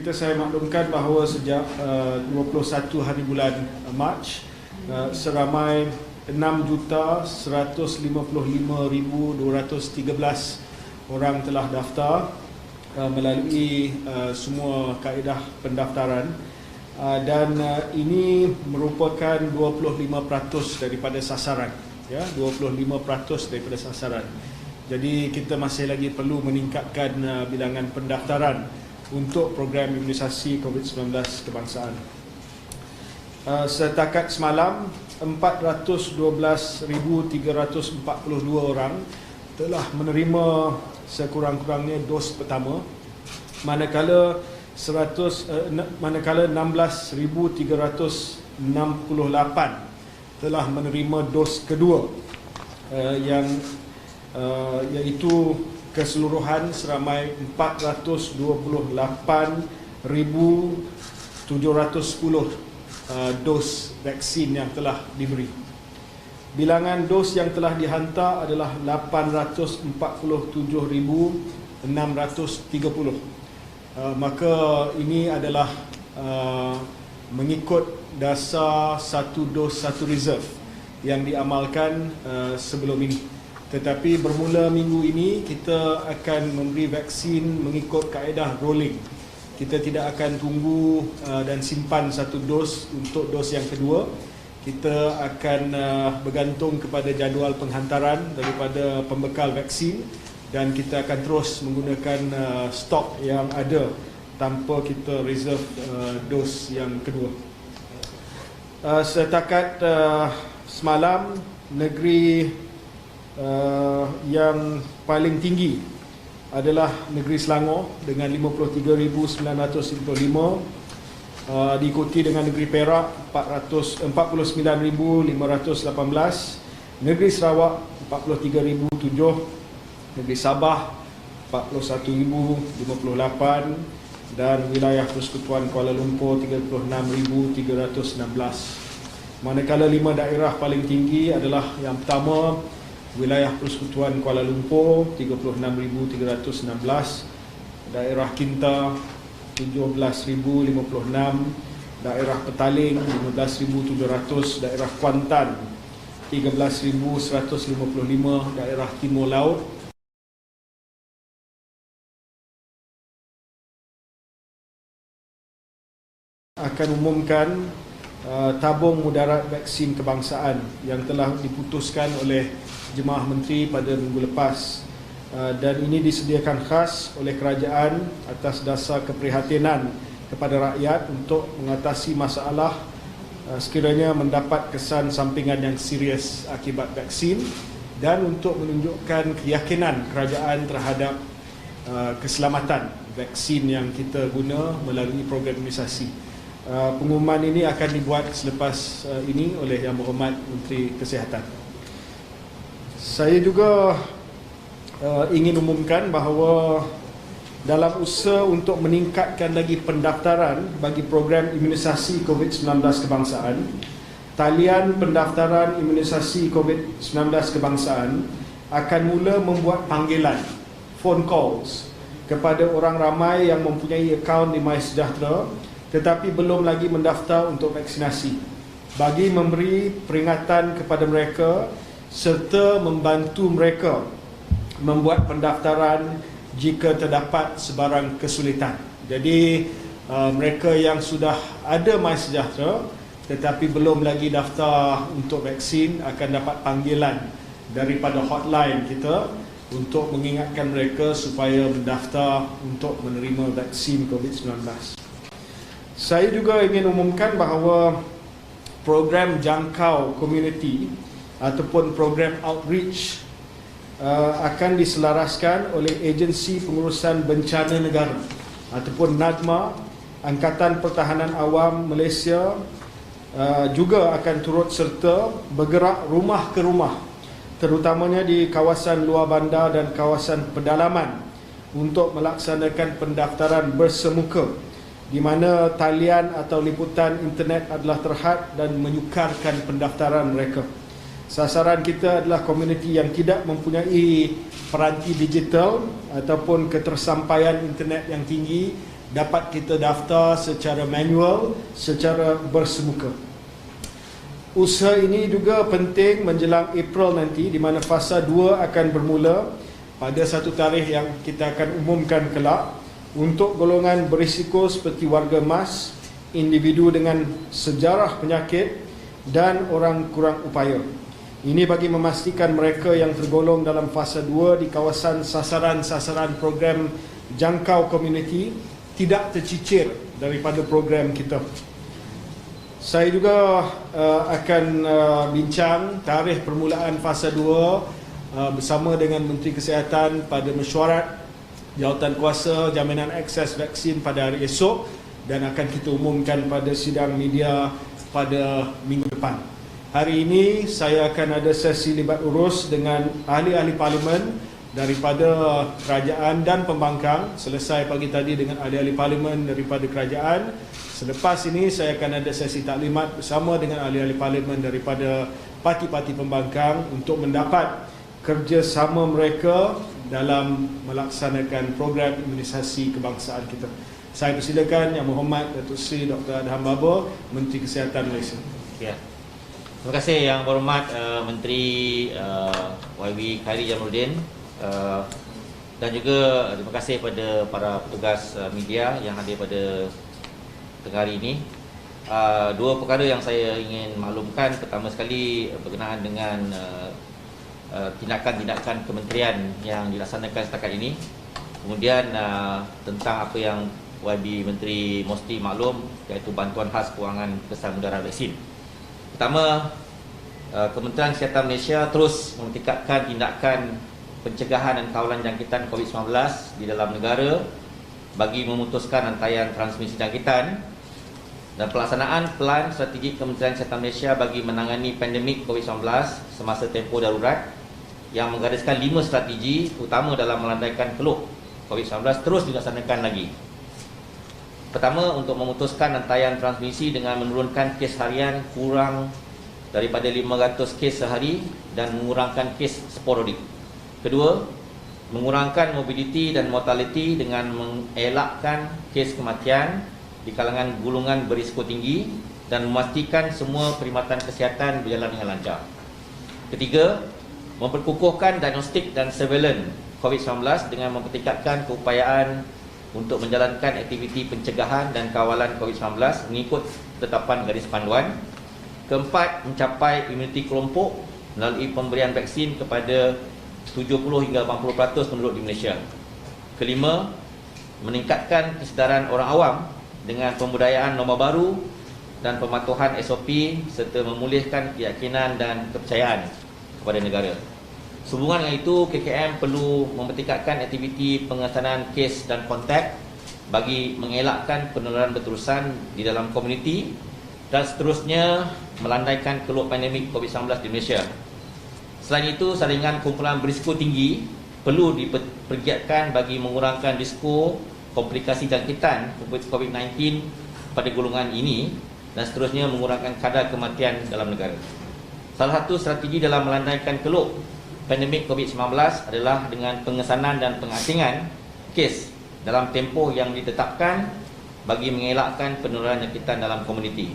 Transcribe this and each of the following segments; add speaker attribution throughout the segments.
Speaker 1: kita saya maklumkan bahawa sejak 21 hari bulan Mac, seramai 6,155,213 orang telah daftar melalui semua kaedah pendaftaran, dan ini merupakan 25% daripada sasaran, ya, 25% daripada sasaran. Jadi kita masih lagi perlu meningkatkan bilangan pendaftaran untuk program imunisasi COVID-19 kebangsaan. Setakat semalam 412,342 orang telah menerima sekurang-kurangnya dos pertama, manakala 16,368 telah menerima dos kedua, iaitu keseluruhan seramai 428,710 dos vaksin yang telah diberi. Bilangan dos yang telah dihantar adalah 847,630. Maka ini adalah mengikut dasar satu dos satu reserve yang diamalkan sebelum ini. Tetapi bermula minggu ini kita akan memberi vaksin mengikut kaedah rolling. Kita tidak akan tunggu dan simpan satu dos untuk dos yang kedua. Kita akan bergantung kepada jadual penghantaran daripada pembekal vaksin, dan kita akan terus menggunakan stok yang ada tanpa kita reserve dos yang kedua. Setakat semalam, negeri yang paling tinggi adalah negeri Selangor dengan 53,955, diikuti dengan negeri Perak 49,518, negeri Sarawak 43,007, negeri Sabah 41,058 dan wilayah Persekutuan Kuala Lumpur 36,316. Manakala 5 daerah paling tinggi adalah yang pertama, wilayah Persekutuan Kuala Lumpur 36,316, daerah Kinta 17,056, daerah Petaling 15,700, daerah Kuantan 13,155, daerah Timur Laut akan umumkan tabung mudarat vaksin kebangsaan yang telah diputuskan oleh Jemaah Menteri pada minggu lepas, dan ini disediakan khas oleh kerajaan atas dasar keprihatinan kepada rakyat untuk mengatasi masalah sekiranya mendapat kesan sampingan yang serius akibat vaksin, dan untuk menunjukkan keyakinan kerajaan terhadap keselamatan vaksin yang kita guna melalui program imunisasi. Pengumuman ini akan dibuat selepas ini oleh Yang Berhormat Menteri Kesihatan. Saya juga ingin umumkan bahawa dalam usaha untuk meningkatkan lagi pendaftaran bagi program imunisasi COVID-19 kebangsaan, talian pendaftaran imunisasi COVID-19 kebangsaan akan mula membuat panggilan, phone calls, kepada orang ramai yang mempunyai akaun di MySejahtera tetapi belum lagi mendaftar untuk vaksinasi, bagi memberi peringatan kepada mereka serta membantu mereka membuat pendaftaran jika terdapat sebarang kesulitan. Jadi mereka yang sudah ada MySejahtera tetapi belum lagi daftar untuk vaksin akan dapat panggilan daripada hotline kita untuk mengingatkan mereka supaya mendaftar untuk menerima vaksin COVID-19. Saya juga ingin umumkan bahawa program jangkau komuniti ataupun program outreach akan diselaraskan oleh Agensi Pengurusan Bencana Negara ataupun NADMA. Angkatan Pertahanan Awam Malaysia juga akan turut serta bergerak rumah ke rumah, terutamanya di kawasan luar bandar dan kawasan pedalaman, untuk melaksanakan pendaftaran bersemuka, di mana talian atau liputan internet adalah terhad dan menyukarkan pendaftaran mereka. Sasaran kita adalah komuniti yang tidak mempunyai peranti digital ataupun ketersampaian internet yang tinggi dapat kita daftar secara manual, secara bersemuka. Usaha ini juga penting menjelang April nanti, di mana fasa 2 akan bermula pada satu tarikh yang kita akan umumkan kelak untuk golongan berisiko seperti warga emas, individu dengan sejarah penyakit dan orang kurang upaya. Ini bagi memastikan mereka yang tergolong dalam fasa 2 di kawasan sasaran-sasaran program jangkau komuniti tidak tercicir daripada program kita. Saya juga akan bincang tarikh permulaan fasa 2 bersama dengan Menteri Kesihatan pada mesyuarat jawatankuasa jaminan akses vaksin pada hari esok dan akan kita umumkan pada sidang media pada minggu depan. Hari ini saya akan ada sesi libat urus dengan ahli-ahli parlimen daripada kerajaan dan pembangkang. Selesai pagi tadi dengan ahli-ahli parlimen daripada kerajaan. Selepas ini saya akan ada sesi taklimat bersama dengan ahli-ahli parlimen daripada parti-parti pembangkang untuk mendapat kerjasama mereka dalam melaksanakan program imunisasi kebangsaan kita. Saya persilakan Yang Berhormat Datuk Seri Dr. Adham Baba, Menteri Kesihatan Malaysia.
Speaker 2: Ya. Terima kasih Yang Berhormat Menteri YB Khairy Jamaluddin, dan juga terima kasih kepada para petugas media yang hadir pada tengah hari ini. Dua perkara yang saya ingin maklumkan. Pertama sekali berkenaan dengan tindakan-tindakan kementerian yang dilaksanakan setakat ini. Kemudian tentang apa yang YB Menteri mesti maklum, iaitu bantuan khas kewangan kesan mudarat vaksin. Pertama, Kementerian Kesihatan Malaysia terus meningkatkan tindakan pencegahan dan kawalan jangkitan COVID-19 di dalam negara bagi memutuskan rantaian transmisi jangkitan dan pelaksanaan pelan strategi Kementerian Kesihatan Malaysia bagi menangani pandemik COVID-19 semasa tempoh darurat yang menggariskan 5 strategi utama dalam melandaikan keluk COVID-19 terus dilaksanakan lagi. Pertama, untuk memutuskan rantaian transmisi dengan menurunkan kes harian kurang daripada 500 kes sehari dan mengurangkan kes sporadik. Kedua, mengurangkan mobiliti dan mortaliti dengan mengelakkan kes kematian di kalangan golongan berisiko tinggi dan memastikan semua perkhidmatan kesihatan berjalan dengan lancar. Ketiga, memperkukuhkan diagnostik dan surveillance COVID-19 dengan mempertingkatkan keupayaan untuk menjalankan aktiviti pencegahan dan kawalan COVID-19 mengikut ketetapan garis panduan. Keempat, mencapai imuniti kelompok melalui pemberian vaksin kepada 70 hingga 80% penduduk di Malaysia. Kelima, meningkatkan kesedaran orang awam dengan pembudayaan norma baru dan pematuhan SOP serta memulihkan keyakinan dan kepercayaan kepada negara. Sehubungan dengan itu, KKM perlu mempertingkatkan aktiviti pengesanan kes dan kontak bagi mengelakkan penularan berterusan di dalam komuniti dan seterusnya melandaikan keluk pandemik COVID-19 di Malaysia. Selain itu, saringan kumpulan berisiko tinggi perlu dipergiatkan bagi mengurangkan risiko komplikasi jangkitan COVID-19 pada golongan ini dan seterusnya mengurangkan kadar kematian dalam negara. Salah satu strategi dalam melandaikan keluk pandemik COVID-19 adalah dengan pengesanan dan pengasingan kes dalam tempoh yang ditetapkan bagi mengelakkan penularan jangkitan dalam komuniti.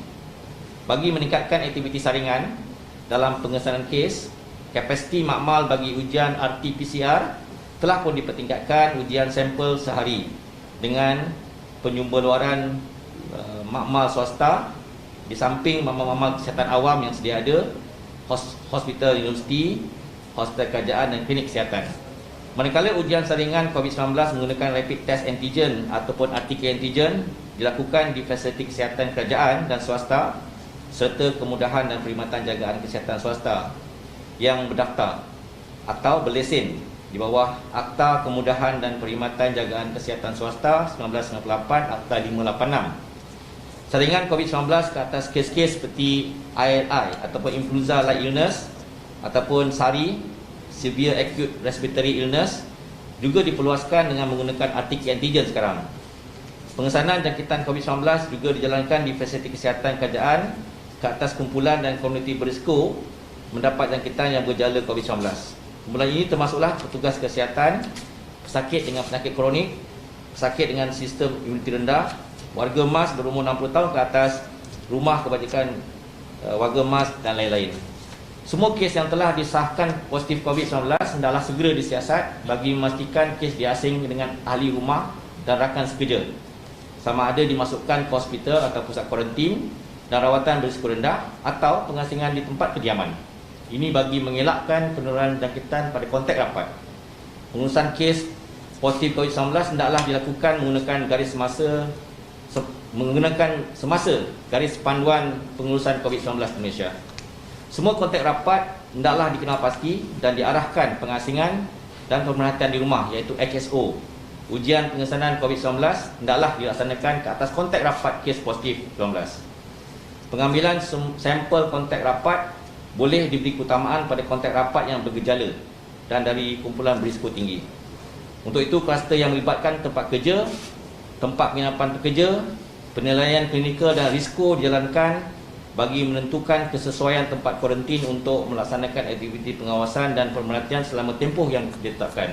Speaker 2: Bagi meningkatkan aktiviti saringan dalam pengesanan kes, kapasiti makmal bagi ujian RT-PCR telah pun dipertingkatkan ujian sampel sehari dengan penyumberluaran makmal swasta di samping makmal-makmal kesihatan awam yang sedia ada, hospital universiti, hospital kerajaan dan klinik kesihatan. Manakala ujian saringan COVID-19 menggunakan rapid test antigen ataupun RT-PCR antigen dilakukan di fasiliti kesihatan kerajaan dan swasta serta kemudahan dan perkhidmatan jagaan kesihatan swasta yang berdaftar atau berlesen di bawah Akta Kemudahan dan Perkhidmatan Jagaan Kesihatan Swasta 1998 Akta 586. Saringan COVID-19 ke atas kes-kes seperti ILI ataupun influenza like illness ataupun SARI, severe acute respiratory illness, juga diperluaskan dengan menggunakan RT-PCR antigen sekarang. Pengesanan jangkitan COVID-19 juga dijalankan di fasiliti kesihatan kerajaan ke atas kumpulan dan komuniti berisiko mendapat jangkitan yang bergejala COVID-19. Kumpulan ini termasuklah petugas kesihatan, pesakit dengan penyakit kronik, pesakit dengan sistem imuniti rendah, warga emas berumur 60 tahun ke atas, rumah kebajikan warga emas dan lain-lain. Semua kes yang telah disahkan positif COVID-19 hendaklah segera disiasat bagi memastikan kes diasing dengan ahli rumah dan rakan sekerja, sama ada dimasukkan ke hospital atau pusat kuarantin dan rawatan berisiko rendah atau pengasingan di tempat kediaman. Ini bagi mengelakkan penularan jangkitan pada konteks rapat. Pengurusan kes positif COVID-19 hendaklah dilakukan menggunakan semasa garis panduan pengurusan COVID-19 di Malaysia. Semua konteks rapat hendaklah dikenal pasti dan diarahkan pengasingan dan pemerhatian di rumah, iaitu HSO. Ujian pengesanan COVID-19 hendaklah dilaksanakan ke atas konteks rapat kes positif COVID-19. Pengambilan sampel konteks rapat boleh diberi keutamaan pada konteks rapat yang bergejala dan dari kumpulan berisiko tinggi. Untuk itu, kluster yang melibatkan tempat kerja, tempat penginapan pekerja, penilaian klinikal dan risiko dijalankan bagi menentukan kesesuaian tempat kuarantin untuk melaksanakan aktiviti pengawasan dan pemerhatian selama tempoh yang ditetapkan.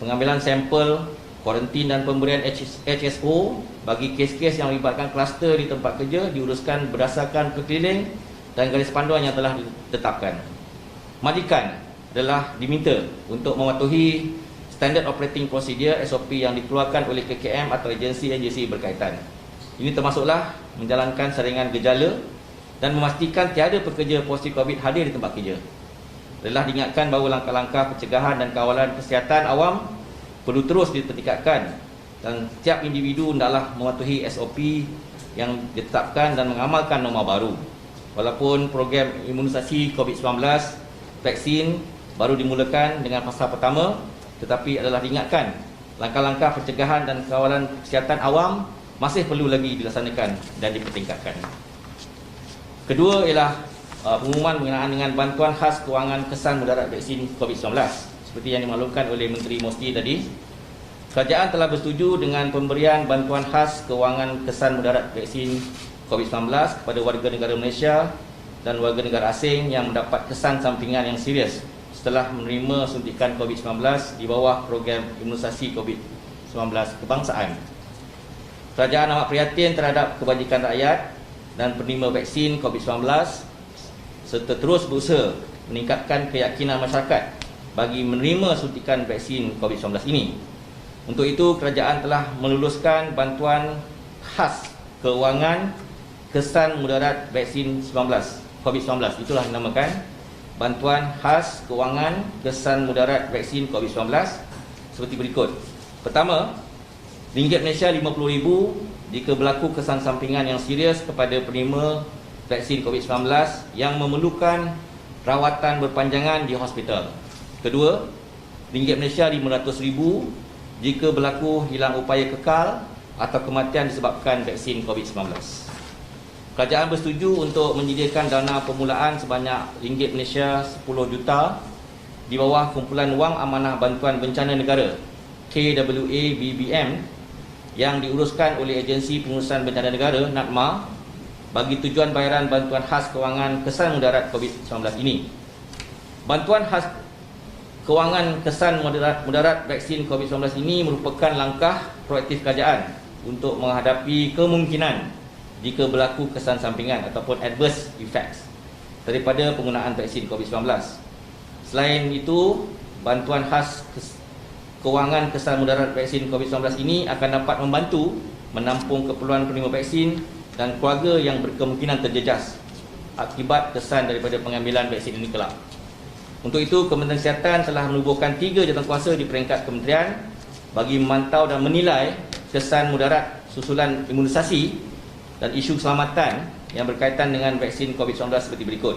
Speaker 2: Pengambilan sampel kuarantin dan pemberian HSO bagi kes-kes yang melibatkan kluster di tempat kerja diuruskan berdasarkan perkeliling dan garis panduan yang telah ditetapkan. Majikan adalah diminta untuk mematuhi Standard Operating Procedure SOP yang dikeluarkan oleh KKM atau agensi-agensi berkaitan. Ini termasuklah menjalankan saringan gejala dan memastikan tiada pekerja positif COVID hadir di tempat kerja. Telah diingatkan bahawa langkah-langkah pencegahan dan kawalan kesihatan awam perlu terus dipertingkatkan dan setiap individu hendaklah mematuhi SOP yang ditetapkan dan mengamalkan norma baru. Walaupun program imunisasi COVID-19 vaksin baru dimulakan dengan fasa pertama, tetapi adalah diingatkan langkah-langkah pencegahan dan kawalan kesihatan awam masih perlu lagi dilaksanakan dan dipertingkatkan. Kedua ialah pengumuman berkenaan dengan bantuan khas kewangan kesan mudarat vaksin COVID-19. Seperti yang dimaklumkan oleh Menteri Mosty tadi, kerajaan telah bersetuju dengan pemberian bantuan khas kewangan kesan mudarat vaksin COVID-19 kepada warga negara Malaysia dan warga negara asing yang mendapat kesan sampingan yang serius setelah menerima suntikan COVID-19 di bawah program imunisasi COVID-19 kebangsaan. Kerajaan amat prihatin terhadap kebajikan rakyat dan penerima vaksin COVID-19 serta terus berusaha meningkatkan keyakinan masyarakat bagi menerima suntikan vaksin COVID-19 ini. Untuk itu, kerajaan telah meluluskan bantuan khas kewangan kesan mudarat vaksin COVID-19. Itulah dinamakan bantuan khas kewangan kesan mudarat vaksin COVID-19 seperti berikut. Pertama, ringgit Malaysia RM50,000 jika berlaku kesan sampingan yang serius kepada penerima vaksin COVID-19 yang memerlukan rawatan berpanjangan di hospital. Kedua, ringgit Malaysia RM500,000 jika berlaku hilang upaya kekal atau kematian disebabkan vaksin COVID-19. Kerajaan bersetuju untuk menyediakan dana permulaan sebanyak ringgit Malaysia 10 juta di bawah kumpulan wang amanah bantuan bencana negara KWA BBM yang diuruskan oleh Agensi Pengurusan Bencana Negara NADMA bagi tujuan bayaran bantuan khas kewangan kesan mudarat COVID-19 ini. Bantuan khas kewangan kesan mudarat vaksin COVID-19 ini merupakan langkah proaktif kerajaan untuk menghadapi kemungkinan jika berlaku kesan sampingan ataupun adverse effects daripada penggunaan vaksin COVID-19. Selain itu, bantuan khas kewangan kesan mudarat vaksin COVID-19 ini akan dapat membantu menampung keperluan penerima vaksin dan keluarga yang berkemungkinan terjejas akibat kesan daripada pengambilan vaksin ini kelak. Untuk itu, Kementerian Kesihatan telah menubuhkan 3 jawatankuasa di peringkat kementerian bagi memantau dan menilai kesan mudarat susulan imunisasi dan isu keselamatan yang berkaitan dengan vaksin COVID-19 seperti berikut.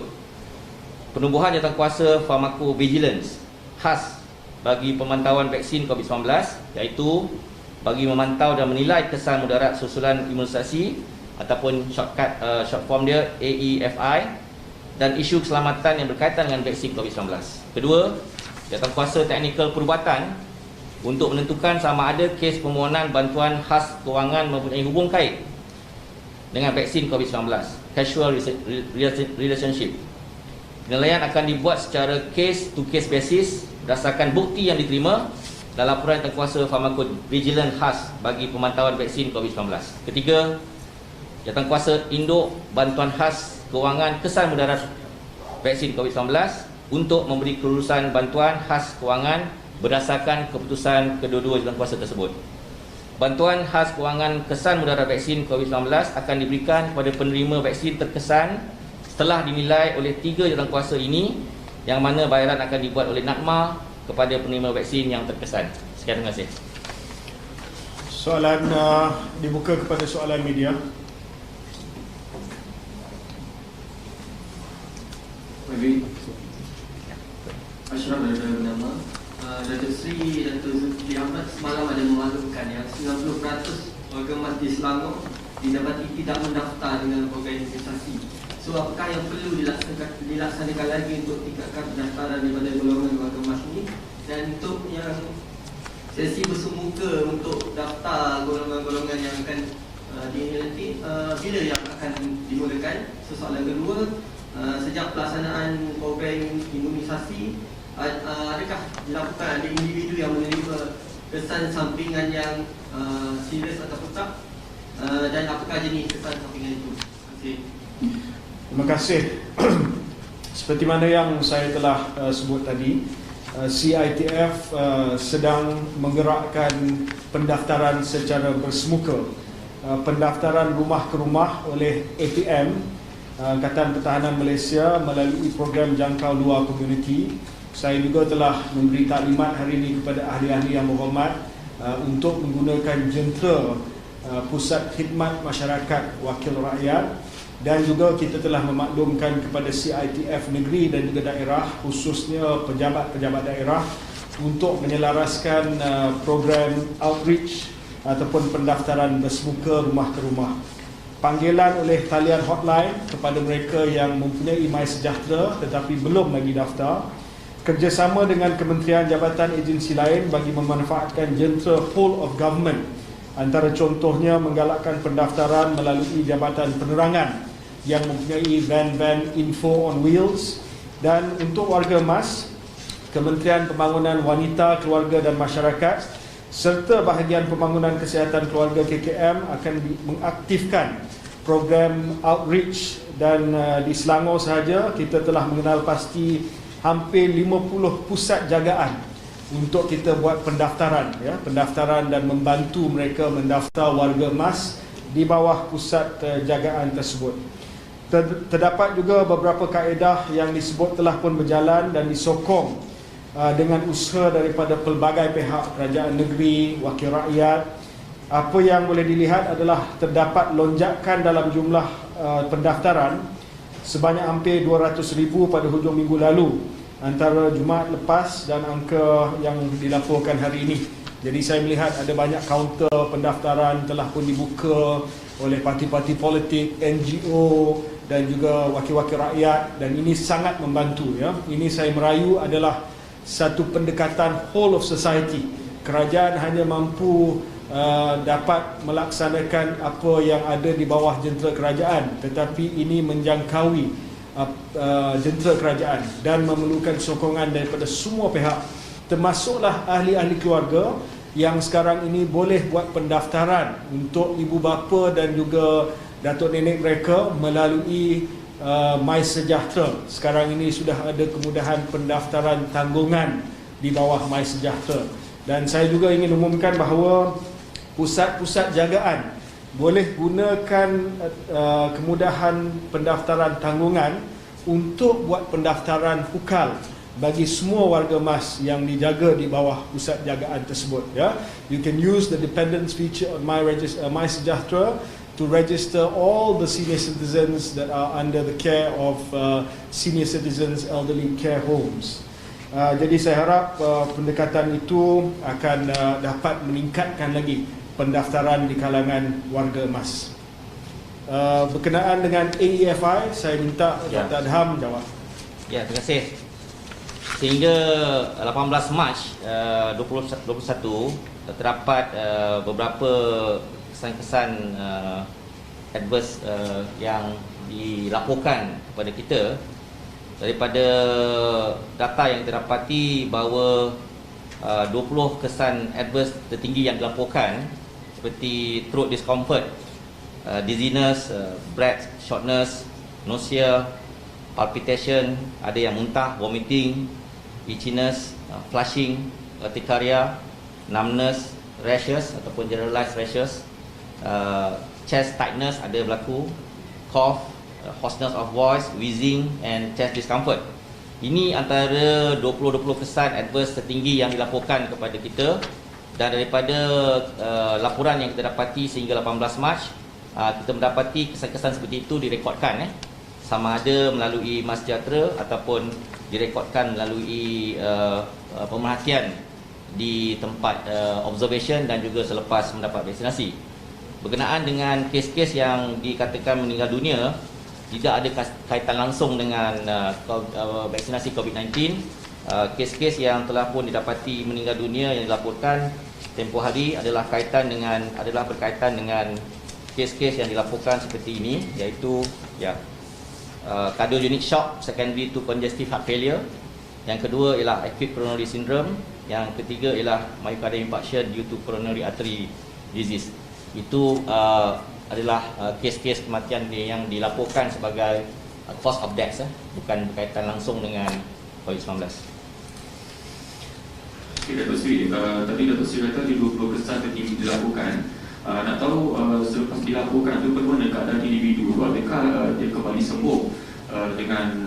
Speaker 2: Penubuhan jawatankuasa pharmacovigilance khas bagi pemantauan vaksin COVID-19, iaitu bagi memantau dan menilai kesan mudarat susulan imunisasi ataupun short form dia AEFI dan isu keselamatan yang berkaitan dengan vaksin COVID-19. Kedua, jawatankuasa teknikal perubatan untuk menentukan sama ada kes permohonan bantuan khas kewangan mempunyai hubung kait dengan vaksin COVID-19, casual relationship. Penilaian akan dibuat secara case to case basis berdasarkan bukti yang diterima dan laporan Jawatankuasa Pharmacovigilance khas bagi pemantauan vaksin COVID-19. Ketiga, Jawatankuasa Induk Bantuan Khas Kewangan Kesan Mudarat Vaksin COVID-19 untuk memberi kelulusan bantuan khas kewangan berdasarkan keputusan kedua-dua Jawatankuasa tersebut. Bantuan khas kewangan kesan mudarat vaksin COVID-19 akan diberikan kepada penerima vaksin terkesan setelah dinilai oleh 3 Jawatankuasa ini, yang mana bayaran akan dibuat oleh NAKMA kepada penerima vaksin yang terkesan. Sekian, terima kasih.
Speaker 1: Soalan dibuka kepada soalan media.
Speaker 3: Baik. Ashraf daripada Bernama. Datuk Seri Datuk Zulkifli Ahmad semalam ada memaklumkan yang 90% warga emas di Selangor didapati tidak mendaftar dengan program imunisasi. So, apakah yang perlu dilaksanakan lagi untuk tingkatkan pendaftaran daripada golongan warga emas ini, dan untuk yang sesi bersemuka untuk daftar golongan-golongan yang akan nanti bila yang akan dimulakan? So, soalan kedua, sejak pelaksanaan program imunisasi, adakah dilakukan ada individu yang menerima kesan sampingan yang serius atau tetap, dan apakah jenis kesan sampingan itu? Terima kasih.
Speaker 1: Terima kasih. Seperti mana yang saya telah sebut tadi, CITF sedang menggerakkan pendaftaran secara bersemuka. Pendaftaran rumah ke rumah oleh APM, Angkatan Pertahanan Malaysia, melalui program jangkau luar komuniti. Saya juga telah memberi taklimat hari ini kepada ahli-ahli yang berhormat untuk menggunakan jentera Pusat Khidmat Masyarakat Wakil Rakyat, dan juga kita telah memaklumkan kepada CITF negeri dan juga daerah, khususnya pejabat-pejabat daerah, untuk menyelaraskan program outreach ataupun pendaftaran bersemuka rumah ke rumah. Panggilan oleh talian hotline kepada mereka yang mempunyai MySejahtera tetapi belum lagi daftar, kerjasama dengan kementerian, jabatan, agensi lain bagi memanfaatkan jentera whole of government, antara contohnya menggalakkan pendaftaran melalui Jabatan Penerangan yang mempunyai van-van info on wheels. Dan untuk warga emas, Kementerian Pembangunan Wanita, Keluarga dan Masyarakat serta Bahagian Pembangunan Kesihatan Keluarga KKM akan mengaktifkan program outreach, dan di Selangor sahaja kita telah mengenal pasti hampir 50 pusat jagaan untuk kita buat pendaftaran, pendaftaran dan membantu mereka mendaftar warga emas di bawah pusat jagaan tersebut. Terdapat juga beberapa kaedah yang disebut telah pun berjalan dan disokong dengan usaha daripada pelbagai pihak, kerajaan negeri, wakil rakyat. Apa yang boleh dilihat adalah terdapat lonjakan dalam jumlah pendaftaran sebanyak hampir 200,000 pada hujung minggu lalu, antara Jumaat lepas dan angka yang dilaporkan hari ini. Jadi saya melihat ada banyak kaunter pendaftaran telah pun dibuka oleh parti-parti politik, NGO dan juga wakil-wakil rakyat, dan ini sangat membantu. Ini saya merayu adalah satu pendekatan whole of society. Kerajaan hanya mampu dapat melaksanakan apa yang ada di bawah jentera kerajaan, tetapi ini menjangkaui jentera kerajaan dan memerlukan sokongan daripada semua pihak, termasuklah ahli-ahli keluarga yang sekarang ini boleh buat pendaftaran untuk ibu bapa dan juga datuk nenek mereka melalui MySejahtera. Sekarang ini sudah ada kemudahan pendaftaran tanggungan di bawah MySejahtera. Dan saya juga ingin umumkan bahawa pusat-pusat jagaan boleh gunakan kemudahan pendaftaran tanggungan untuk buat pendaftaran hukal bagi semua warga emas yang dijaga di bawah pusat jagaan tersebut. You can use the dependence feature on MySejahtera to register all the senior citizens that are under the care of senior citizens elderly care homes. Jadi saya harap pendekatan itu akan dapat meningkatkan lagi pendaftaran di kalangan warga emas. Berkenaan dengan AEFI, saya minta Dr. Adham jawab.
Speaker 2: Ya, terima kasih. Sehingga 18 Mac 2021 terdapat beberapa kesan-kesan adverse yang dilaporkan kepada kita. Daripada data yang terdapati bahawa 20 kesan adverse tertinggi yang dilaporkan seperti throat discomfort, dizziness, breath shortness, nausea, palpitation, ada yang muntah, vomiting, itchiness, flushing, urticaria, numbness, rashes ataupun generalized rashes, chest tightness ada berlaku, cough, hoarseness of voice, wheezing and chest discomfort. Ini antara 20 kesan adverse tertinggi yang dilaporkan kepada kita, dan daripada laporan yang kita dapati sehingga 18 Mac, kita mendapati kesan-kesan seperti itu direkodkan sama ada melalui Mas Sejahtera ataupun direkodkan melalui pemerhatian di tempat observation dan juga selepas mendapat vaksinasi. Berkenaan dengan kes-kes yang dikatakan meninggal dunia, tidak ada kaitan langsung dengan vaksinasi COVID-19. Kes-kes yang telah pun didapati meninggal dunia yang dilaporkan tempoh hari adalah berkaitan dengan kes-kes yang dilaporkan seperti ini, iaitu cardiogenic shock secondary to congestive heart failure. Yang kedua ialah acute coronary syndrome. Yang ketiga ialah myocardial infarction due to coronary artery disease. Itu adalah kes-kes kematian yang dilaporkan sebagai cause of death, bukan berkaitan langsung dengan COVID-19.
Speaker 4: Okay, Datuk Seri, tadi Datuk Seri kata di 20 kesan tertinggi dilaporkan. Nak tahu selepas dilaporkan itu bagaimana keadaan individu, adakah dia kembali sembuh dengan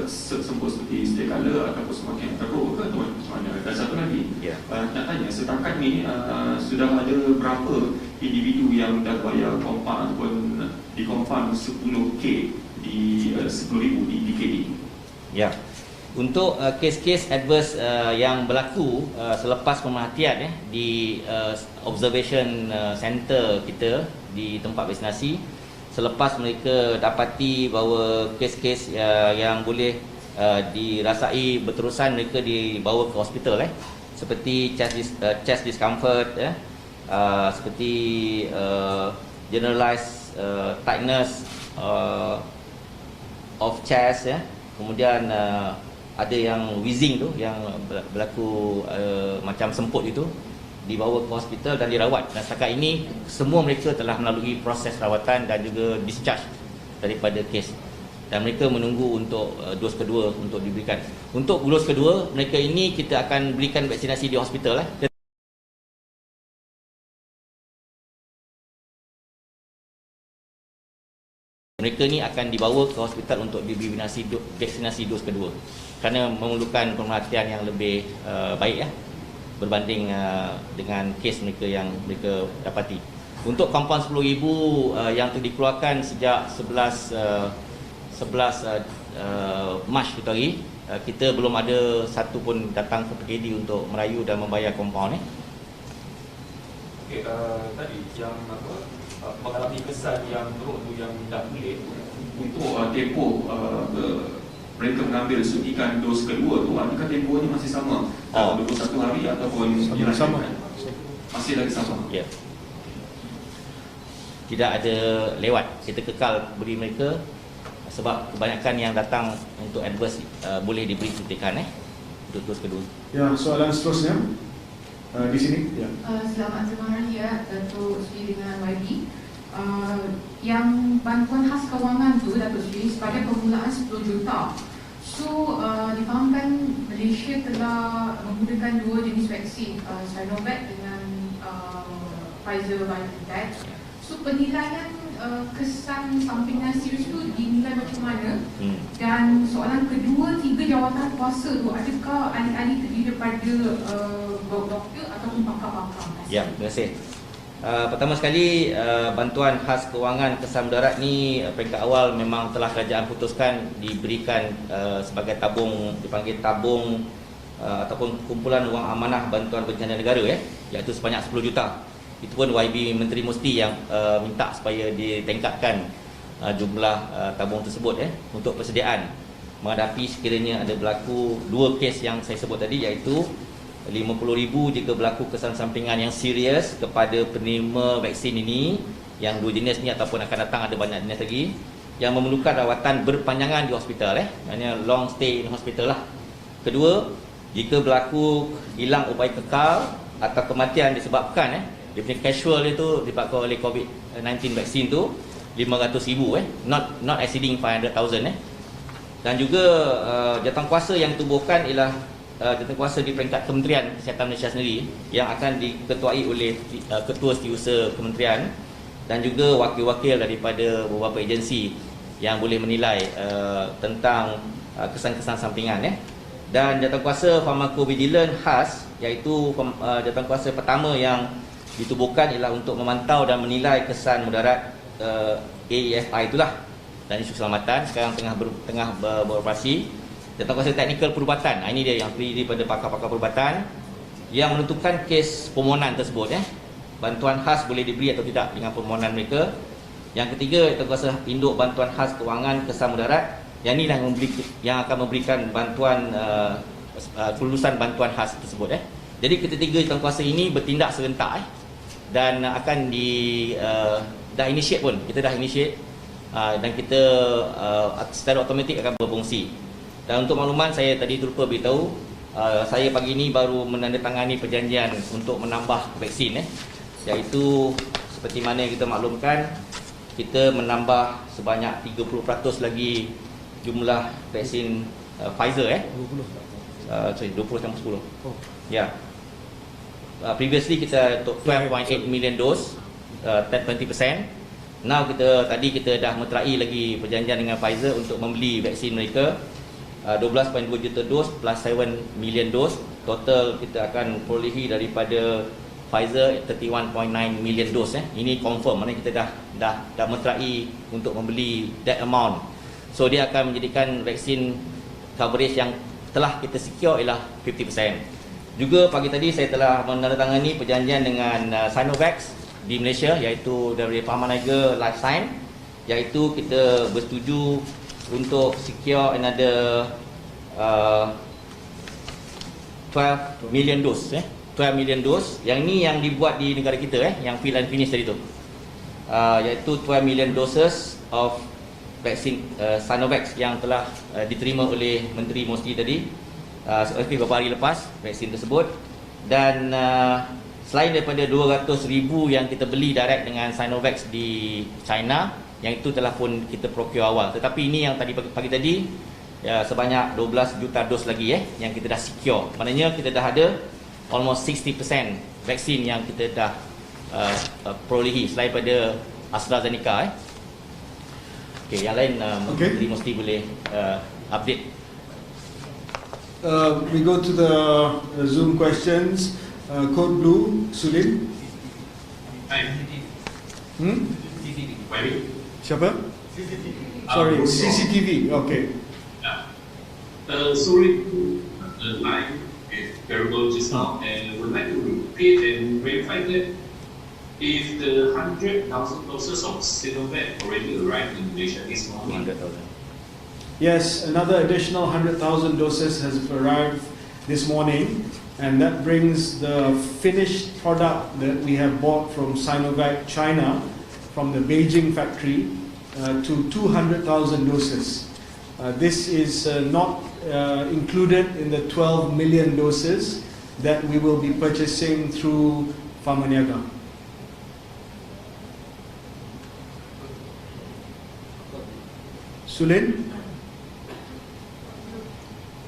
Speaker 4: sembuh seperti sedia kala ataupun semakin teruk ke atau macam mana? Dan satu lagi, nak tanya, setakat ni sudah ada berapa individu yang dah bayar confirm ataupun dikonfirm 10K di 10,000 di DKD?
Speaker 2: Ya. Untuk kes-kes adverse yang berlaku selepas pemerhatian di observation center kita di tempat vaksinasi, selepas mereka dapati bahawa kes-kes yang boleh dirasai berterusan, mereka dibawa ke hospital seperti chest discomfort, seperti generalized tightness of chest, kemudian ada yang wheezing tu, yang berlaku macam semput itu, dibawa ke hospital dan dirawat. Dan setakat ini semua mereka telah melalui proses rawatan dan juga discharge daripada kes, dan mereka menunggu untuk dos kedua untuk diberikan. Untuk dos kedua, mereka ini kita akan berikan vaksinasi di hospital. Mereka ni akan dibawa ke hospital untuk diberi vaksinasi dos kedua, kerana memerlukan pemerhatian yang lebih baik berbanding dengan kes mereka yang mereka dapati. Untuk compound 10,000 yang telah dikeluarkan sejak 11 Mac itu hari, kita belum ada satu pun datang ke PKD untuk merayu dan membayar compound
Speaker 5: Okay, tadi yang mengalami kesan yang teruk tu yang tak boleh
Speaker 4: untuk tempoh mereka mengambil suntikan dos kedua tu, adakah tempohnya masih sama? 21 hari ataupun
Speaker 1: Sama.
Speaker 4: masih lagi sama?
Speaker 2: Ya. Tidak ada lewat, kita kekal beri mereka, sebab kebanyakan yang datang untuk adverse boleh diberi suntikan untuk dos kedua.
Speaker 1: Ya, soalan seterusnya di sini. Ya.
Speaker 6: Selamat tengah hari Datuk Seri dengan YB. Yang bantuan khas kewangan tu Datuk Seri sebagai permulaan 10 juta. So difahamkan Malaysia telah menggunakan dua jenis vaksin, Sinovac dengan Pfizer-BioNTech. So penilaian kesan sampingan serius tu dinilai macam mana? Dan soalan kedua, 3 jawatan kuasa tu adakah ahli-ahli terdiri daripada doktor ataupun pakar-pakar?
Speaker 2: Ya, terima kasih. Pertama sekali, bantuan khas kewangan kesan mudarat ni peringkat awal memang telah kerajaan putuskan diberikan sebagai tabung, dipanggil tabung ataupun kumpulan wang amanah bantuan bencana negara, iaitu sebanyak 10 juta. Itu pun YB Menteri Musti yang minta supaya ditingkatkan jumlah tabung tersebut untuk persediaan menghadapi sekiranya ada berlaku dua kes yang saya sebut tadi, iaitu 50,000 jika berlaku kesan sampingan yang serius kepada penerima vaksin ini, yang dua jenis ni ataupun akan datang ada banyak jenis lagi, yang memerlukan rawatan berpanjangan di hospital, maknanya long stay in hospital lah. Kedua, Jika berlaku hilang upaya kekal atau kematian disebabkan dia punya casual dia tu disebabkan oleh COVID-19 vaksin tu 500,000 not exceeding 500,000 Dan juga jawatankuasa yang ditubuhkan ialah jawatankuasa di peringkat Kementerian Kesihatan Malaysia sendiri yang akan diketuai oleh Ketua Setiausaha Kementerian dan juga wakil-wakil daripada beberapa agensi yang boleh menilai tentang kesan-kesan sampingan Dan jawatankuasa Pharmacovigilance khas iaitu jawatankuasa pertama yang ditubuhkan ialah untuk memantau dan menilai kesan mudarat AEFI itulah dan isu keselamatan sekarang tengah beroperasi. Jawatankuasa teknikal perubatan, ini dia yang terdiri daripada pakar-pakar perubatan yang menentukan kes permohonan tersebut bantuan khas boleh diberi atau tidak dengan permohonan mereka. Yang ketiga, jawatankuasa induk bantuan khas kewangan kesan mudarat yang inilah yang akan memberikan bantuan kelulusan bantuan khas tersebut Jadi ketiga jawatankuasa ini bertindak serentak dan akan dah initiate pun. Kita dah initiate dan kita secara automatik akan berfungsi. Dan untuk makluman, saya tadi terlupa beritahu, saya pagi ini baru menandatangani perjanjian untuk menambah vaksin iaitu seperti mana yang kita maklumkan, kita menambah sebanyak 30% lagi jumlah vaksin Pfizer 20 tambah 10. Ya. Previously kita 12.8 million dose, 20%. Now tadi kita dah meterai lagi perjanjian dengan Pfizer untuk membeli vaksin mereka 12.2 juta dos plus 7 million dos. Total kita akan perolehi daripada Pfizer 31.9 million dos Ini confirm, maknanya kita dah meterai untuk membeli that amount. So dia akan menjadikan vaksin coverage yang telah kita secure ialah 50%. Juga pagi tadi saya telah menandatangani perjanjian dengan Sinovac di Malaysia iaitu dari Pharmaniger Life Science, iaitu kita bersetuju untuk secure another 12 million dose 12 million dose. Yang ni yang dibuat di negara kita yang fill and finish tadi tu, iaitu 12 million doses of vaksin Sinovac yang telah diterima oleh Menteri Mosty tadi beberapa hari lepas vaksin tersebut. Dan selain daripada 200,000 yang kita beli direct dengan Sinovac di China, yang itu telah pun kita procure awal, tetapi ini yang tadi pagi tadi sebanyak 12 juta dos lagi yang kita dah secure. Maknanya kita dah ada almost 60% vaksin yang kita dah perolehi selain daripada AstraZeneca Okey, yang lain Menteri Mosty boleh update.
Speaker 1: We go to the Zoom questions. Code Blue, Sulin. Siapa? Sorry, CCTV. Okay.
Speaker 7: Sorry, the line is terrible just now, and would like to repeat and verify that if the 100,000 doses of Sinovac already arrived in Malaysia this morning.
Speaker 2: 100,000.
Speaker 1: Yes, another additional 100,000 doses has arrived this morning, and that brings the finished product that we have bought from Sinovac China, from the Beijing factory, to 200,000 doses. This is not included in the 12 million doses that we will be purchasing through Pharmaniaga. Sulin?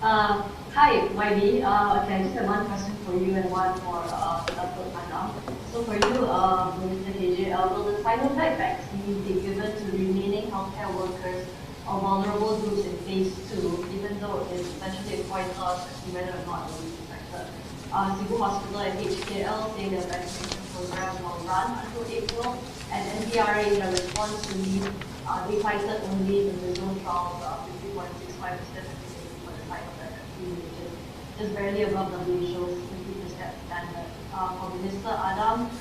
Speaker 8: Hi, YB. Okay, just one question for you and one for Dr. Anam. So for you, Mr. KJ, will the Sinovac vaccine be given to remaining healthcare workers or vulnerable groups in phase 2, even though it's essentially a coin toss as to whether or not it will be effective? Cebu Hospital and HKL say their vaccination program will run until April, and NPRA in their response to me, they cited only the Brazil trials 50.65% for the Sinovac vaccine, which is just barely above WHO's 50% standard. For Minister Adam,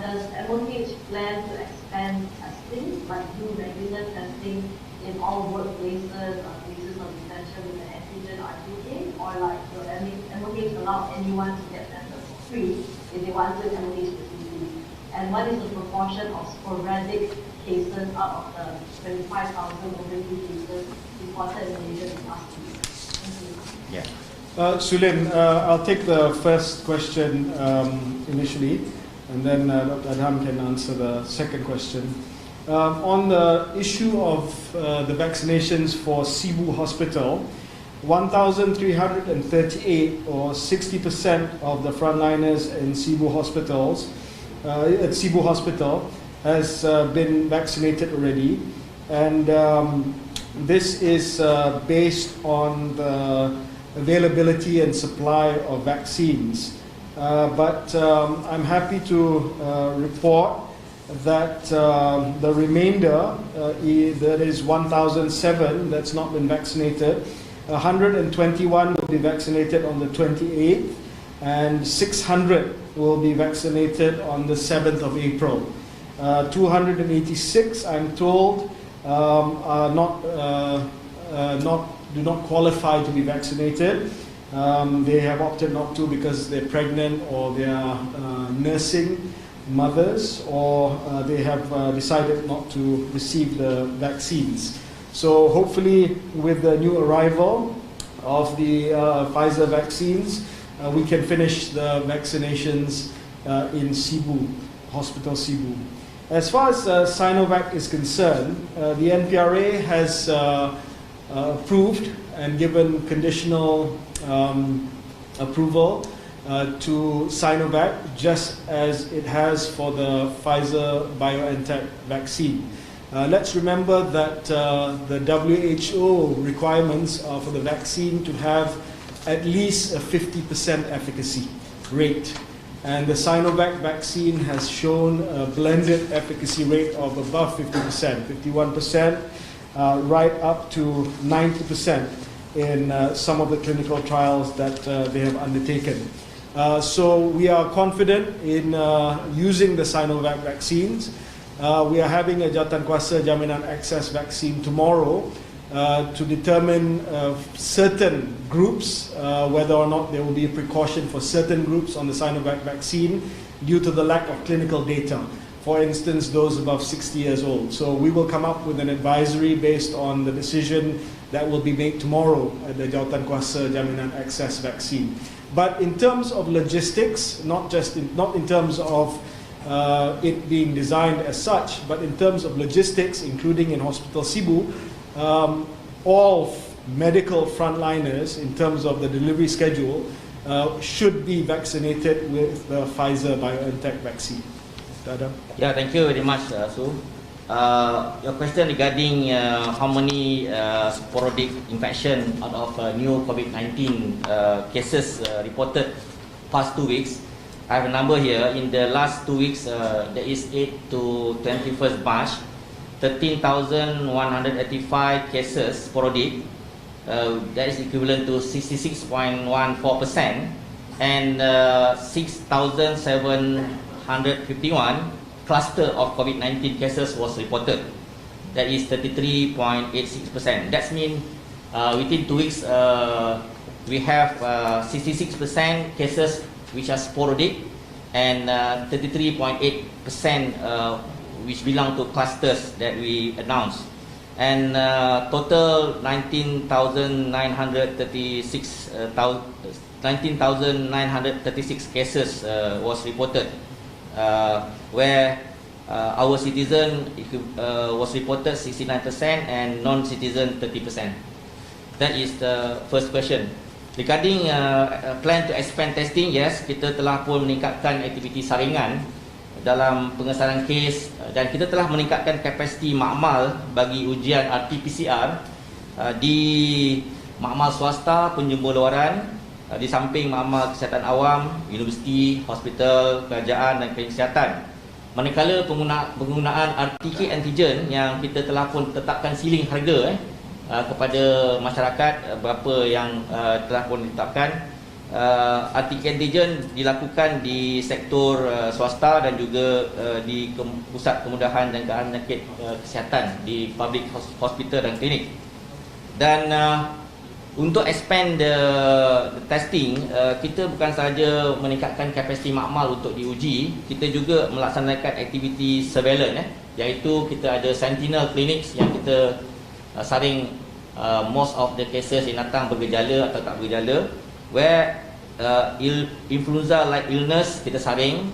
Speaker 8: does MOH plan to expand testing, but do regular testing in all workplaces or places of detention with an antigen RT, or like will MOH allow anyone to get tested for free if they want to MOH specifically? And what is the proportion of sporadic cases out of the 25,000 overdue cases reported in Malaysia in the last week? Thank you.
Speaker 2: Yeah.
Speaker 1: Sulin, I'll take the first question initially, and then Dr. Adham can answer the second question. On the issue of the vaccinations for Sibu Hospital, 1,338 or 60% of the frontliners in Sibu hospitals, at Sibu Hospital, has been vaccinated already, and this is based on the availability and supply of vaccines. But I'm happy to report that the remainder, that is 1,007 that's not been vaccinated, 121 will be vaccinated on the 28th, and 600 will be vaccinated on the 7th of April. 286, I'm told, are do not qualify to be vaccinated. They have opted not to because they're pregnant, or they are nursing mothers, or they have decided not to receive the vaccines. So hopefully with the new arrival of the Pfizer vaccines, we can finish the vaccinations in Sibu, Hospital Sibu. As far as Sinovac is concerned, the NPRA has approved and given conditional approval to Sinovac, just as it has for the Pfizer BioNTech vaccine. Let's remember that the WHO requirements are for the vaccine to have at least a 50% efficacy rate. And the Sinovac vaccine has shown a blended efficacy rate of above 50%, 51%, right up to 90% in some of the clinical trials that they have undertaken. So we are confident in using the Sinovac vaccines. We are having a Jawatankuasa Jaminan Access vaccine tomorrow to determine certain groups, whether or not there will be a precaution for certain groups on the Sinovac vaccine due to the lack of clinical data. For instance, those above 60 years old. So we will come up with an advisory based on the decision that will be made tomorrow at the Jawatankuasa Jaminan Access vaccine. But in terms of logistics, not in terms of it being designed as such, but in terms of logistics, including in Hospital Sibu, all medical frontliners, in terms of the delivery schedule, should be vaccinated with the Pfizer BioNTech vaccine. Dada.
Speaker 2: Yeah, thank you very much, Su. Your question regarding how many sporadic infection out of new COVID-19 cases reported past 2 weeks. I have a number here. In the last 2 weeks, there is 8 to 21st March, 13,185 cases sporadic. That is equivalent to 66.14%, and 6,751 cluster of COVID-19 cases was reported. That is 33.86%. That means within 2 weeks, we have 66% cases which are sporadic, and 33.8% which belong to clusters that we announced. And total 19,936 cases was reported, where our citizen was reported 69% and non-citizen 30%. That is the first question. Regarding plan to expand testing, yes, kita telah pun meningkatkan aktiviti saringan dalam pengesanan kes, dan kita telah meningkatkan kapasiti makmal bagi ujian RT-PCR di makmal swasta, penjumpa luaran, di samping makmal kesihatan awam, universiti, hospital, kerajaan dan klinik kesihatan. Manakala penggunaan RT antigen yang kita telah pun tetapkan ceiling harga kepada masyarakat, berapa yang telah pun ditetapkan. RT antigen dilakukan di sektor swasta dan juga di pusat kemudahan dan keamanan penyakit kesihatan di public hospital dan klinik. Dan untuk expand the testing, kita bukan sahaja meningkatkan kapasiti makmal untuk diuji, kita juga melaksanakan aktiviti surveillance, iaitu kita ada sentinel clinics yang kita saring most of the cases yang datang bergejala atau tak bergejala, where influenza like illness kita saring,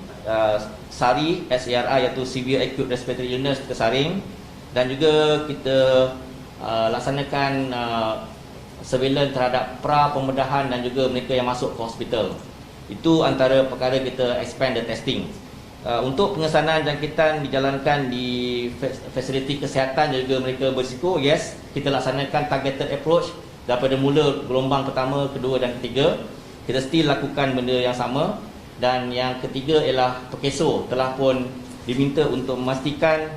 Speaker 2: SARI iaitu severe acute respiratory illness kita saring, dan juga kita laksanakan surveillance terhadap pembedahan dan juga mereka yang masuk ke hospital. Itu antara perkara kita expand the testing. Untuk pengesanan jangkitan dijalankan di fasiliti kesihatan dan juga mereka berisiko, yes, kita laksanakan targeted approach daripada mula gelombang pertama, kedua dan ketiga. Kita still lakukan benda yang sama. Dan yang ketiga ialah Perkeso telah pun diminta untuk memastikan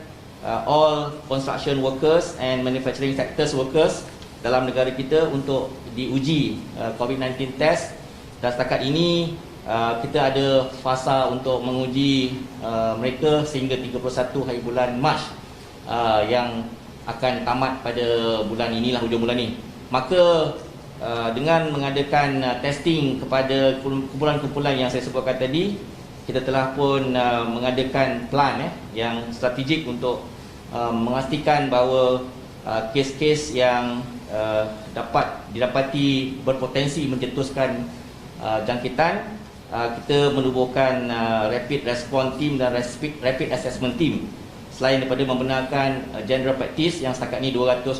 Speaker 2: all construction workers and manufacturing sectors workers dalam negara kita untuk diuji COVID-19 test. Dan setakat ini kita ada fasa untuk menguji mereka sehingga 31 hari bulan Mac yang akan tamat pada bulan inilah, hujung bulan ni. Maka dengan mengadakan testing kepada kumpulan-kumpulan yang saya sebutkan tadi, kita telah pun mengadakan plan yang strategik untuk memastikan bahawa kes-kes yang dapat didapati berpotensi mencetuskan jangkitan, kita menubuhkan rapid response team dan rapid assessment team. Selain daripada membenarkan general practice yang setakat ni 200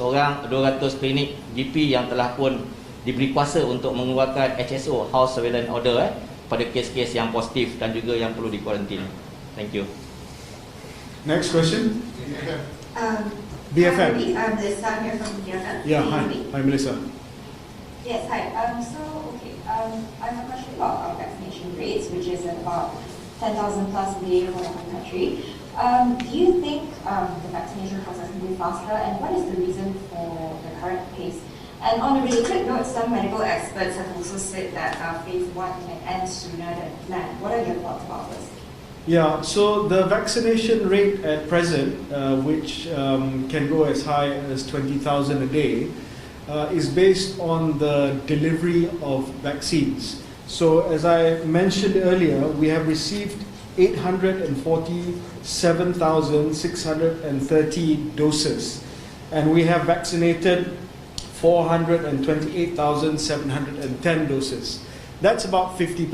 Speaker 2: klinik GP yang telah pun diberi kuasa untuk mengeluarkan HSO, House Surveillance Order, pada kes-kes yang positif dan juga yang perlu dikuarantin. Thank you.
Speaker 1: Next question.
Speaker 9: BFM.
Speaker 1: BFM.
Speaker 9: Melissa here from BFM.
Speaker 1: Yeah,
Speaker 9: Can you
Speaker 1: hi.
Speaker 9: hear me?
Speaker 1: Hi, Melissa.
Speaker 9: Yes, hi. I have a question about our vaccination rates, which is at about 10,000 plus a day for the whole country. Do you think the vaccination process can be faster, and what is the reason for the current pace? And on a related note, some medical experts have also said that phase 1 can end sooner than planned. What are your thoughts about this?
Speaker 1: Yeah, so the vaccination rate at present, which can go as high as 20,000 a day, is based on the delivery of vaccines. So as I mentioned earlier, we have received 847,630 doses, and we have vaccinated 428,710 doses. That's about 50%.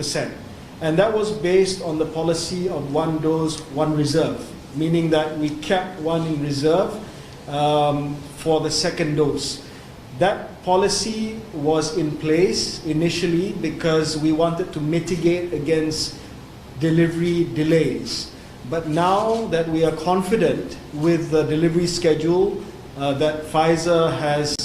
Speaker 1: And that was based on the policy of one dose, one reserve, meaning that we kept one in reserve for the second dose. That policy was in place initially because we wanted to mitigate against delivery delays. But now that we are confident with the delivery schedule that Pfizer has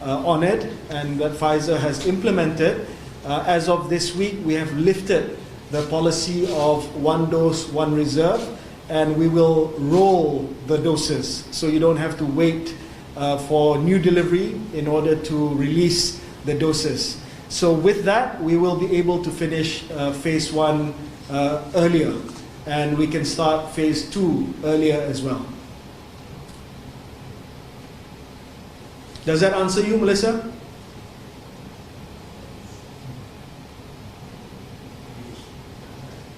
Speaker 1: honoured and that Pfizer has implemented, as of this week, we have lifted the policy of one dose, one reserve, and we will roll the doses. So you don't have to wait for new delivery in order to release the doses. So with that, we will be able to finish phase 1 earlier, and we can start phase 2 earlier as well. Does that answer you, Melissa?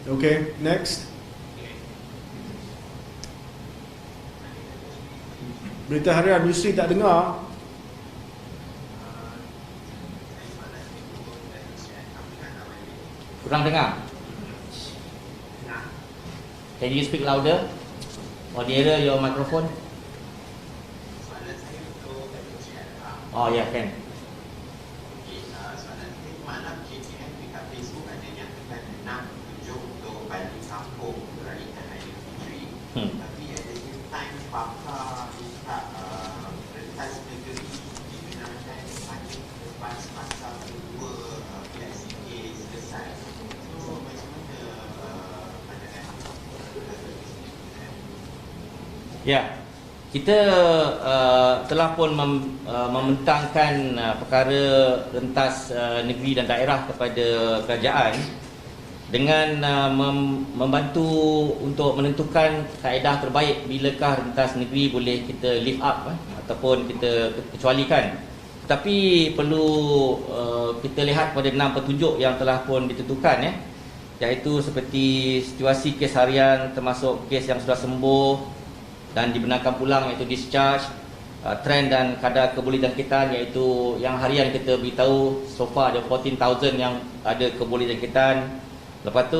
Speaker 1: Okay, next. Berita harian Yusri tak dengar.
Speaker 2: Kurang dengar. Can you speak louder or nearer your microphone? Oh ya, can. Ya, kita telah pun membentangkan perkara rentas negeri dan daerah kepada kerajaan dengan membantu untuk menentukan kaedah terbaik bilakah rentas negeri boleh kita lift up ataupun kita kecualikan. Tetapi perlu kita lihat pada 6 petunjuk yang telah pun ditentukan, iaitu seperti situasi kes harian termasuk kes yang sudah sembuh dan dibenarkan pulang, iaitu discharge, trend dan kadar kebolehjangkitan, iaitu yang harian kita beritahu so far ada 14,000 yang ada kebolehjangkitan. Lepas tu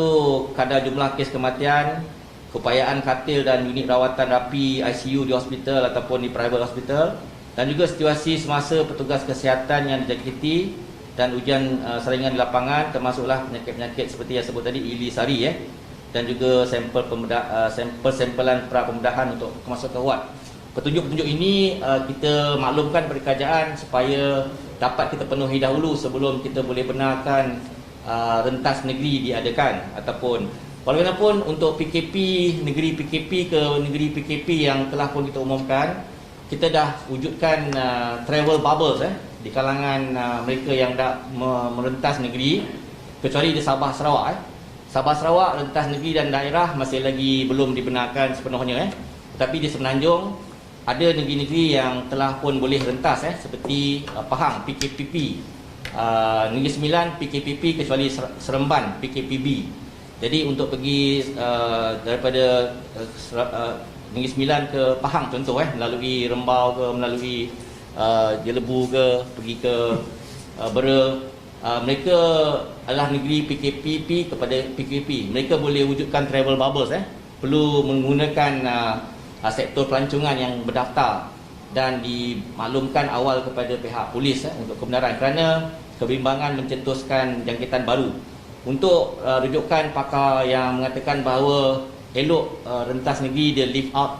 Speaker 2: kadar jumlah kes kematian, keupayaan katil dan unit rawatan rapi ICU di hospital ataupun di private hospital, dan juga situasi semasa petugas kesihatan yang dijangkiti dan ujian saringan di lapangan, termasuklah penyakit-penyakit seperti yang sebut tadi, Ili Sari dan juga sampel-sampelan pra-pembedahan untuk masuk ke wad. Petunjuk-petunjuk ini kita maklumkan kepada kerajaan supaya dapat kita penuhi dahulu sebelum kita boleh benarkan rentas negeri diadakan, ataupun walaupun untuk PKP, negeri PKP ke negeri PKP yang telah pun kita umumkan, kita dah wujudkan travel bubbles di kalangan mereka yang dah merentas negeri, kecuali di Sabah Sarawak. Sabah Sarawak, rentas negeri dan daerah masih lagi belum dibenarkan sepenuhnya. Tetapi di Semenanjung ada negeri-negeri yang telah pun boleh rentas seperti Pahang PKPP, Negeri Sembilan PKPP kecuali Seremban PKPB. Jadi untuk pergi daripada Negeri Sembilan ke Pahang contoh melalui Rembau ke, melalui Jelebu ke, pergi ke Bera, mereka adalah negeri PKPP kepada PKP. Mereka boleh wujudkan travel bubbles perlu menggunakan sektor pelancongan yang berdaftar dan dimaklumkan awal kepada pihak polis untuk kebenaran, kerana kebimbangan mencetuskan jangkitan baru. Untuk rujukan pakar yang mengatakan bahawa elok rentas negeri dia lift up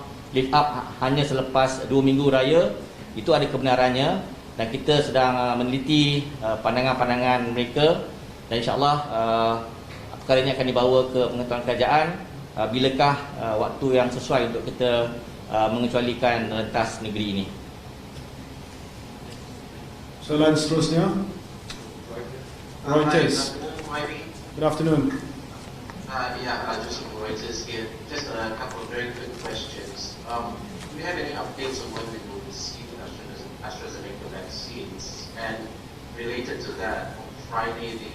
Speaker 2: hanya selepas 2 minggu raya, itu ada kebenarannya, dan kita sedang meneliti pandangan-pandangan mereka, dan insyaAllah perkara ini akan dibawa ke pengetahuan kerajaan bilakah waktu yang sesuai untuk kita mengecualikan rentas negeri ini.
Speaker 1: Soalan seterusnya, Reuters. Good afternoon.
Speaker 10: Yeah, just from Reuters here. Just a couple of very quick questions. Do you have any updates on when we will receive AstraZeneca vaccines? And related to that, on Friday, the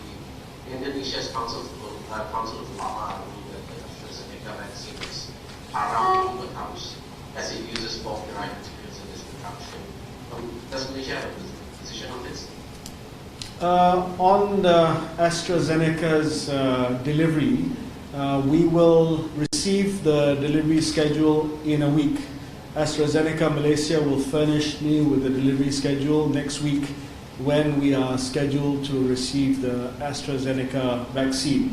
Speaker 10: Indonesia's Council of Ulama ruled that the AstraZeneca vaccine is haram in the house as it uses pork-derived materials in its production. Does Malaysia have a position on this?
Speaker 1: On the AstraZeneca's delivery, we will receive the delivery schedule in a week. AstraZeneca Malaysia will furnish me with the delivery schedule next week when we are scheduled to receive the AstraZeneca vaccine.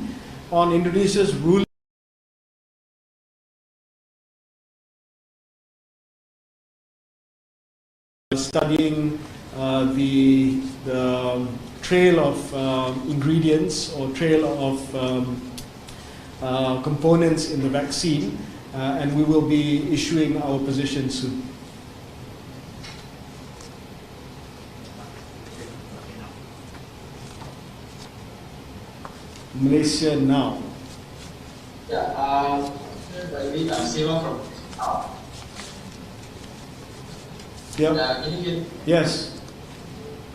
Speaker 1: On Indonesia's ruling, studying the trail of ingredients or trail of components in the vaccine, and we will be issuing our position soon. Malaysia Now.
Speaker 10: Yeah, I'm Siva from
Speaker 1: Yep.
Speaker 10: Can you hear me?
Speaker 1: Yes.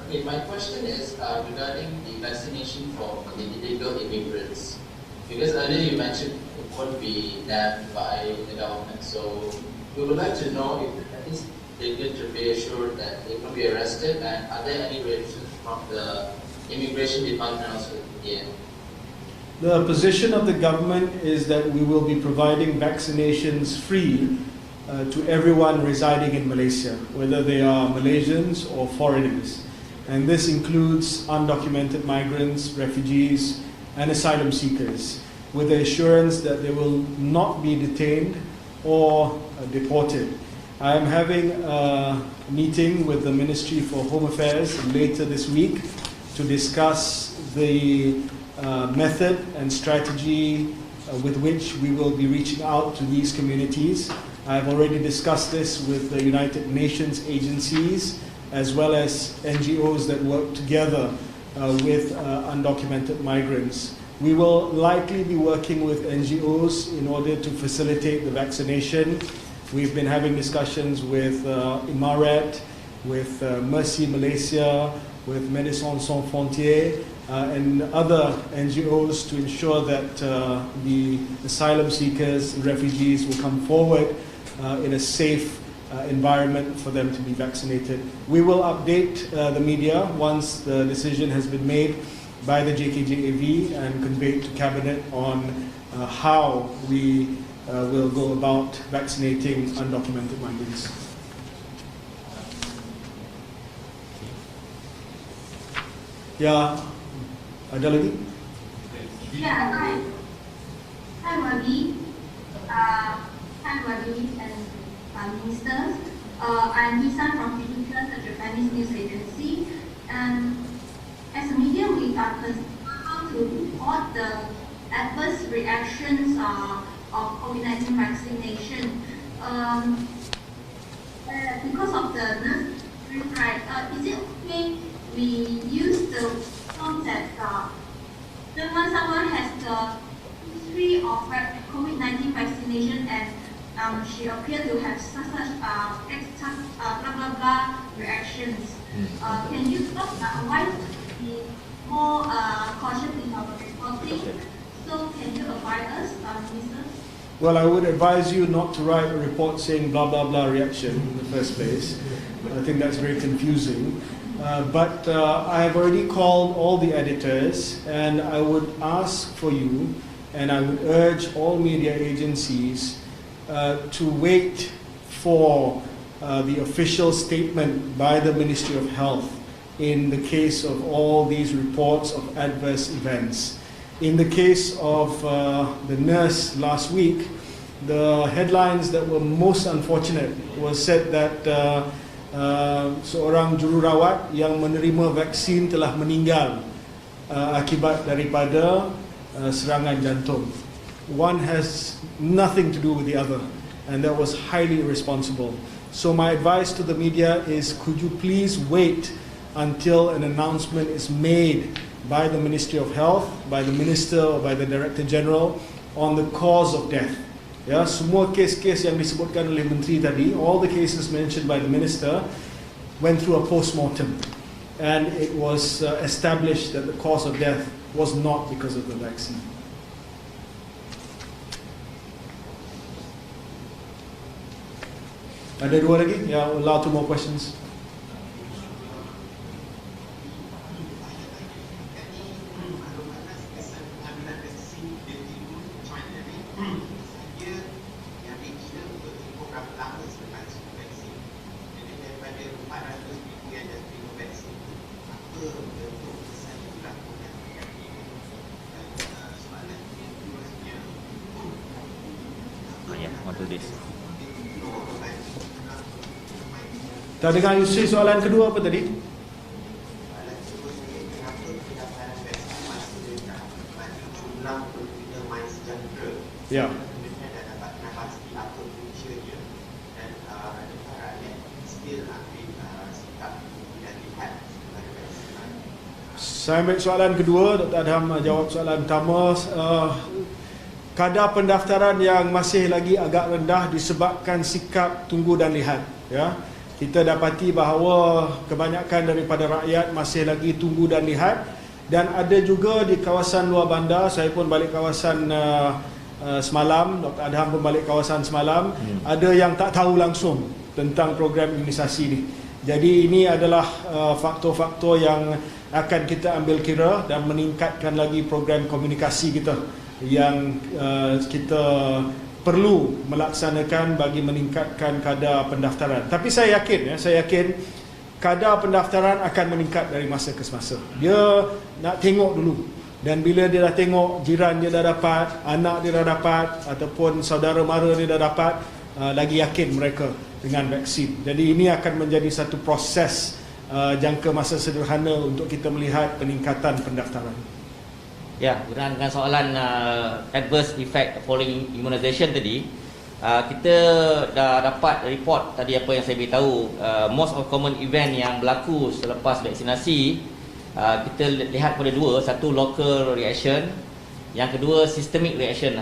Speaker 10: Okay, my question is regarding the vaccination for the illegal immigrants. Because earlier you mentioned it won't be done by the government, so we would like to know if at least they get to be assured that they will be arrested, and are there any reactions from the immigration department also in the end?
Speaker 1: The position of the government is that we will be providing vaccinations free to everyone residing in Malaysia, whether they are Malaysians or foreigners. And this includes undocumented migrants, refugees, and asylum seekers, with the assurance that they will not be detained or deported. I am having a meeting with the Ministry for Home Affairs later this week to discuss the method and strategy with which we will be reaching out to these communities. I've already discussed this with the United Nations agencies as well as NGOs that work together with undocumented migrants. We will likely be working with NGOs in order to facilitate the vaccination. We've been having discussions with Imarat, with Mercy Malaysia, with Médecins Sans Frontières, and other NGOs to ensure that the asylum seekers and refugees will come forward in a safe environment for them to be vaccinated. We will update the media once the decision has been made by the JKJAV and conveyed to Cabinet on how we will go about vaccinating undocumented migrants. Ya, ada lagi?
Speaker 11: Yeah, hi. Hi, Wadi. Hi, Wadi and Ministers. I'm Hisan from Philippines, a Japanese news agency. And as a media, we are concerned how to report the adverse reactions of COVID-19 vaccination. Because of the nurse strike, is it okay we use the form that when someone has the history of COVID-19 vaccination and she appeared to have such blah blah blah reactions. Can you talk about why to be more cautious in our reporting? So can you advise us, Minister?
Speaker 1: Well, I would advise you not to write a report saying blah blah blah reaction in the first place. I think that's very confusing. But I have already called all the editors, and I would ask for you, and I would urge all media agencies to wait for the official statement by the Ministry of Health in the case of all these reports of adverse events. In the case of the nurse last week, the headlines that were most unfortunate was said that seorang jururawat yang menerima vaksin telah meninggal akibat daripada serangan jantung. One has nothing to do with the other, and that was highly irresponsible. So my advice to the media is, could you please wait until an announcement is made by the Ministry of Health, by the Minister or by the Director General on the cause of death. Ya, semua kes-kes yang disebutkan oleh Menteri tadi, all the cases mentioned by the Minister, went through a post-mortem, and it was established that the cause of death was not because of the vaccine. Ada dua lagi? Ya, allow 2 more questions. Tak dengar Yusri, soalan kedua apa tadi? Ya. Saya ambil soalan kedua, Dr. Adham jawab soalan pertama. Kadar pendaftaran yang masih lagi agak rendah disebabkan sikap tunggu dan lihat. Ya, kita dapati bahawa kebanyakan daripada rakyat masih lagi tunggu dan lihat, dan ada juga di kawasan luar bandar. Saya pun balik kawasan semalam, Dr. Adham pun balik kawasan semalam. Ada yang tak tahu langsung tentang program imunisasi ni. Jadi ini adalah faktor-faktor yang akan kita ambil kira dan meningkatkan lagi program komunikasi kita yang kita perlu melaksanakan bagi meningkatkan kadar pendaftaran. Tapi saya yakin kadar pendaftaran akan meningkat dari masa ke semasa. Dia nak tengok dulu, dan bila dia dah tengok jiran dia dah dapat, anak dia dah dapat, ataupun saudara mara dia dah dapat, lagi yakin mereka dengan vaksin. Jadi ini akan menjadi satu proses jangka masa sederhana untuk kita melihat peningkatan pendaftaran.
Speaker 2: Ya, berkenaan dengan soalan adverse effect following immunization tadi, kita dah dapat report tadi apa yang saya beritahu. Most of common event yang berlaku selepas vaksinasi, kita lihat pada dua. Satu, local reaction. Yang kedua, systemic reaction.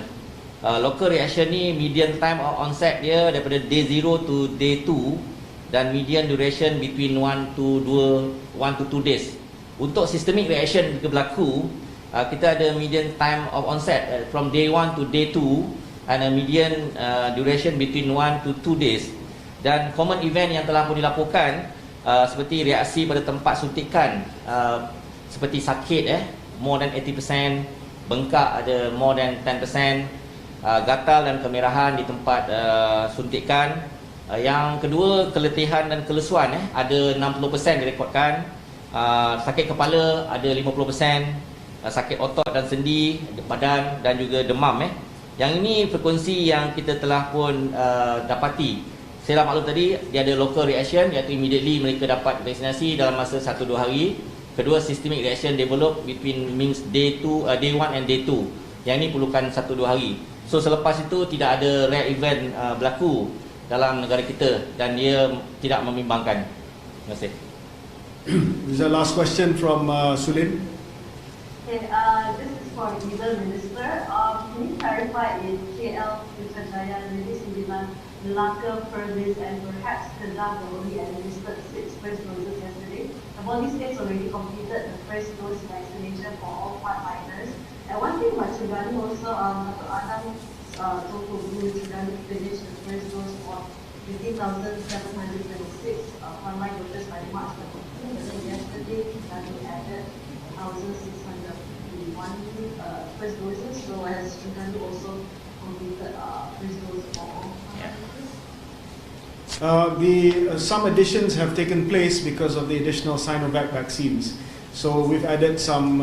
Speaker 2: Local reaction ni median time of onset dia daripada day 0 to day 2, dan median duration between 1 to 2 days. Untuk systemic reaction jika berlaku, kita ada median time of onset from day 1 to day 2 and a median duration between 1 to 2 days. Dan common event yang telah pun dilaporkan seperti reaksi pada tempat suntikan, seperti sakit more than 80%, bengkak ada more than 10%, gatal dan kemerahan di tempat suntikan. Yang kedua, keletihan dan kelesuan ada 60% direkodkan. Sakit kepala ada 50%, sakit otot dan sendi, badan dan juga demam. Yang ini frekuensi yang kita telah pun dapati. Saya dah maklum tadi, dia ada local reaction, iaitu immediately mereka dapat vaksinasi dalam masa 1-2 hari. Kedua, systemic reaction develop between means day 1 and day 2. Yang ini perlukan 1-2 hari. So selepas itu tidak ada rare event berlaku dalam negara kita dan dia tidak membimbangkan. Terima kasih.
Speaker 1: This is the last question from Sulin.
Speaker 8: Okay, this is for Legal Minister. Can you clarify if KL, Putrajaya, Negeri Sembilan, Melaka, Perlis, and perhaps Kedah already administered 6 first doses yesterday? Have all these states already completed the first dose vaccination for all frontliners? And one thing about Terengganu also, Dr. Adam told Terengganu finished the first dose for 15,726 frontline workers by March 14. But then yesterday, Terengganu added 1,651 first doses. So has Terengganu also completed first dose for all frontline workers?
Speaker 1: Some additions have taken place because of the additional Sinovac vaccines. So we've added some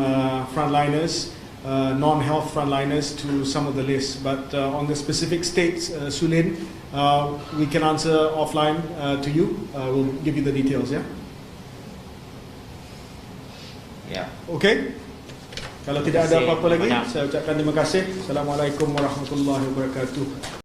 Speaker 1: frontliners, non-health frontliners to some of the lists. But on the specific states, Sulin, we can answer offline to you. We'll give you the details, yeah?
Speaker 2: Ya.
Speaker 1: Okay? Kalau tidak ada
Speaker 2: Terima kasih
Speaker 1: apa-apa lagi,
Speaker 2: banyak.
Speaker 1: saya ucapkan terima kasih. Assalamualaikum warahmatullahi wabarakatuh.